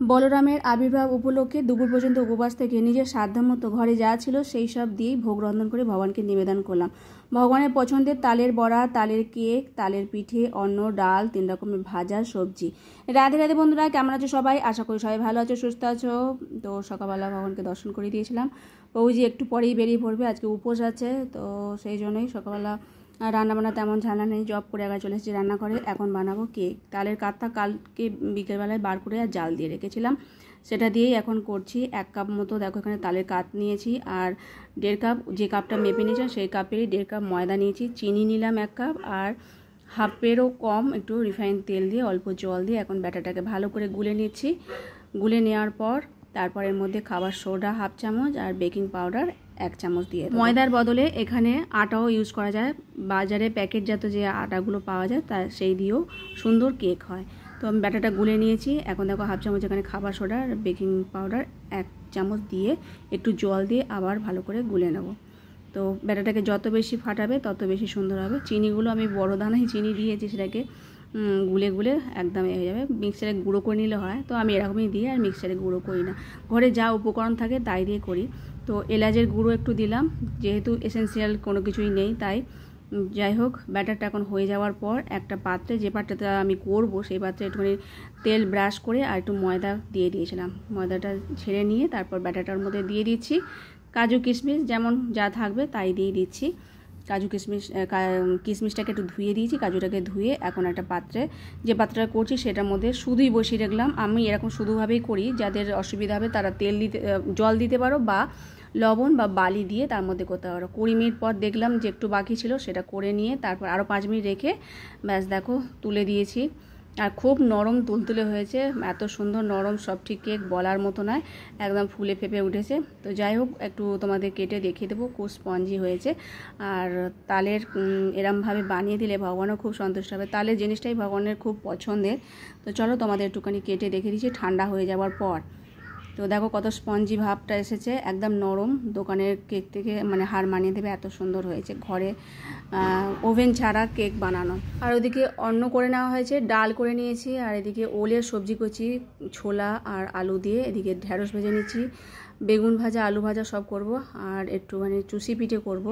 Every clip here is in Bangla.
বলরামের আবির্ভাব উপলক্ষে দুপুর পর্যন্ত উপবাস থেকে নিজের সাধ্যমতো ঘরে যা ছিল সেই সব দিয়েই ভোগ রন্ধন করে ভগবানকে নিবেদন করলাম। ভগবানের পছন্দের তালের বড়া, তালের কেক, তালের পিঠে, অন্ন, ডাল, 3 রকমের ভাজা, সবজি। রাধে রাধে বন্ধুরা, কেমন আছো সবাই? আশা করি সবাই ভালো আছো, সুস্থ আছো। তো সকালবেলা ভগবানকে দর্শন করে দিয়েছিলাম। প্রভুজি একটু পরেই বেরিয়ে পড়বে, আজকে উপোস আছে, তো সেই জন্যই সকালবেলা রান্নাবান্না তেমন ঝামেলা নেই। জব করে আগে চলে এসেছি রান্না করে। এখন বানাবো কেক। তালের কাঠটা কালকে বিকেলবেলায় বার করে আর জাল দিয়ে রেখেছিলাম, সেটা দিয়েই এখন করছি। 1 কাপ মতো দেখো এখানে তালের কাঠ নিয়েছি, আর 1.5 কাপ, যে কাপটা মেপে নিয়েছিলাম সেই কাপেরই 1.5 কাপ ময়দা নিয়েছি। চিনি নিলাম 1 কাপ, আর হাফেরও কম একটু রিফাইন তেল দিয়ে অল্প জল দিয়ে এখন ব্যাটারটাকে ভালো করে গুলে নিচ্ছি। গুলে নেওয়ার পর তারপর এর মধ্যে খাবার সোডা 1/2 চামচ আর বেকিং পাউডার 1 চামচ দিয়ে দেবো। ময়দার বদলে এখানে আটাও ইউজ করা যায়। বাজারে প্যাকেটজাত যে আটাগুলো পাওয়া যায় তা সেই দিয়েও সুন্দর কেক হয়। তো আমি ব্যাটারটা গুলে নিয়েছি। এখন দেখো 1/2 চামচ এখানে খাবার সোডা আর বেকিং পাউডার 1 চামচ দিয়ে একটু জল দিয়ে আবার ভালো করে গুলে নেব। তো ব্যাটারটাকে যত বেশি ফাটাবে তত বেশি সুন্দর হবে। চিনিগুলো আমি বড় দানাই চিনি দিয়েছি, সেটাকে গুলে গুলে একদম হয়ে যাবে। মিক্সারে গুঁড়ো করে নিলে হয়, তো আমি এরকমই দিই, আর মিক্সারে গুঁড়ো করি না। ঘরে যা উপকরণ থাকে তাই দিয়ে করি। তো এলাচের গুঁড়ো একটু দিলাম, যেহেতু এসেন্সিয়াল কোনো কিছুই নেই তাই। যাই হোক, ব্যাটারটা এখন হয়ে যাওয়ার পর একটা পাত্রে, যে পাত্রটা আমি করব সেই পাত্রে একটুখানি তেল ব্রাশ করে আর একটু ময়দা দিয়ে দিয়েছিলাম। ময়দাটা ছেড়ে নিয়ে তারপর ব্যাটারটার মধ্যে দিয়ে দিচ্ছি কাজু কিশমিশ, যেমন যা থাকবে তাই দিয়ে দিচ্ছি। কাজু কিশমিশটাকে একটু ধুয়ে দিয়েছি, কাজুটাকে ধুয়ে এখন একটা পাত্রে, যে পাত্রটা করছি সেটার মধ্যে শুধুই বসিয়ে রাখলাম। আমি এরকম শুধুভাবেই করি, যাদের অসুবিধা হবে তারা জল দিতে পারো, বা লবণ বা বালি দিয়ে তার মধ্যে করতে পারো। 20 মিনিট পর দেখলাম যে একটু বাকি ছিল, সেটা করে নিয়ে তারপর আরও 5 মিনিট রেখে ব্যাস দেখো তুলে দিয়েছি। আর খুব নরম তুলতুলে হয়েছে, এত সুন্দর নরম সফট কেক বলার মতো নয়, একদম ফুলে ফেপে উঠেছে। তো যাই হোক, একটু তোমাদের কেটে দেখিয়ে দেবো, খুব স্পঞ্জি হয়েছে। আর তালের এরমভাবে বানিয়ে দিলে ভগবানও খুব সন্তুষ্ট হবে। তালের জিনিসটাই ভগবানের খুব পছন্দের। তো চলো তোমাদের একটুখানি কেটে দেখে দিচ্ছি ঠান্ডা হয়ে যাওয়ার পর। তো দেখো কত স্পঞ্জি ভাবটা এসেছে, একদম নরম, দোকানের কেক থেকে মানে হার মানিয়ে দেবে, এত সুন্দর হয়েছে ঘরে ওভেন ছাড়া কেক বানানো। আর ওদিকে অন্ন করে নেওয়া হয়েছে, ডাল করে নিয়েছি, আর এদিকে ওলের সবজি করছি, ছোলা আর আলু দিয়ে। এদিকে ঢ্যাঁড়স ভেজে নিচ্ছি, বেগুন ভাজা, আলু ভাজা সব করব, আর একটুখানি চুষি পিঠে করব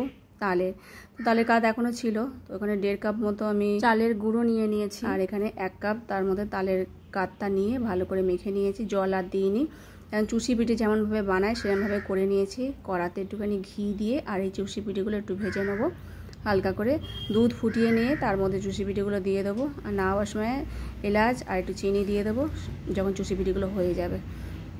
তালের কাঠ এখনও ছিল। তো ওখানে 1.5 কাপ মতো আমি চালের গুঁড়ো নিয়ে নিয়েছি, আর এখানে 1 কাপ তার মধ্যে তালের কাঠটা নিয়ে ভালো করে মেখে নিয়েছি, জল আর দিইনি। কারণ চুষি পিঠে যেমনভাবে বানায় সেরকমভাবে করে নিয়েছি। কড়াতে একটুখানি ঘি দিয়ে আর এই চুষি পিঠেগুলো একটু ভেজে নেবো হালকা করে। দুধ ফুটিয়ে নিয়ে তার মধ্যে চুষি পিঠেগুলো দিয়ে দেবো, আর নাওয়ার সময় এলাচ আর একটু চিনি দিয়ে দেবো যখন চুষি পিঠেগুলো হয়ে যাবে।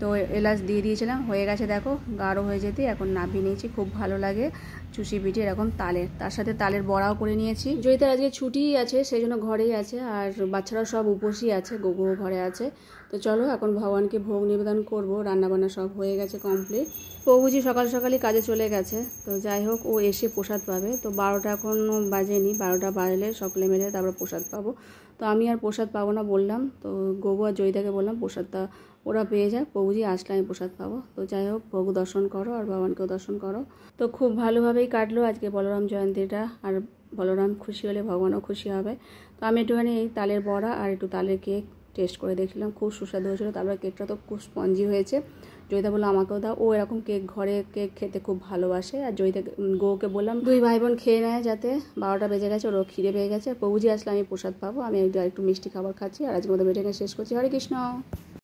তো এলাচ দিয়ে দিয়েছিলাম, হয়ে গেছে দেখো, গাঢ় হয়ে যেতে এখন নামিয়ে নিয়েছি। খুব ভালো লাগে চুষি পিঠে এরকম তালের, তার সাথে তালের বড়াও করে নিয়েছি। জয়িতার আজকে ছুটিই আছে, সেই জন্য ঘরেই আছে, আর বাচ্চারাও সব উপসী আছে, গোগো ঘরে আছে। তো চলো এখন ভগবানকে ভোগ নিবেদন করব। রান্নাবান্না সব হয়ে গেছে কমপ্লিট। প্রভুজি সকাল সকালই কাজে চলে গেছে, তো যাই হোক ও এসে প্রসাদ পাবে। তো 12টা এখনও বাজেনি, 12টা বাজলে সকলে মিলে তারপর প্রসাদ পাবো। তো আমি আর প্রসাদ পাবো না বললাম, তো গোগো আর জয়িতাকে বললাম প্রসাদটা ওরা পেয়ে যায়, প্রভুজি আসলে আমি প্রসাদ পাবো। তো যাই হোক, প্রভু দর্শন করো আর ভগবানকেও দর্শন করো। তো খুব ভালোভাবেই কাটলো আজকে বলরাম জয়ন্তীটা, আর বলরাম খুশি হলে ভগবানও খুশি হবে। তো আমি একটুখানি এই তালের বড়া আর একটু তালের কেক টেস্ট করে দেখলাম, খুব সুস্বাদু হয়েছিলো। তারপর কেকটা তো খুব স্পঞ্জি হয়েছে। জয়িতা বললো আমাকেও দাও, ও এরকম কেক ঘরে কেক খেতে খুব ভালোবাসে। আর জয়িতা গোকে বললাম 2 ভাই বোন খেয়ে নেয়, যাতে 12টা বেজে গেছে, ওরও খিদে পেয়ে গেছে। প্রভুজি আসলে আমি প্রসাদ পাবো, আমি একটু মিষ্টি খাবার খাচ্ছি। আর আজকের মতো ভিডিওটা শেষ করছি। হরে কৃষ্ণ।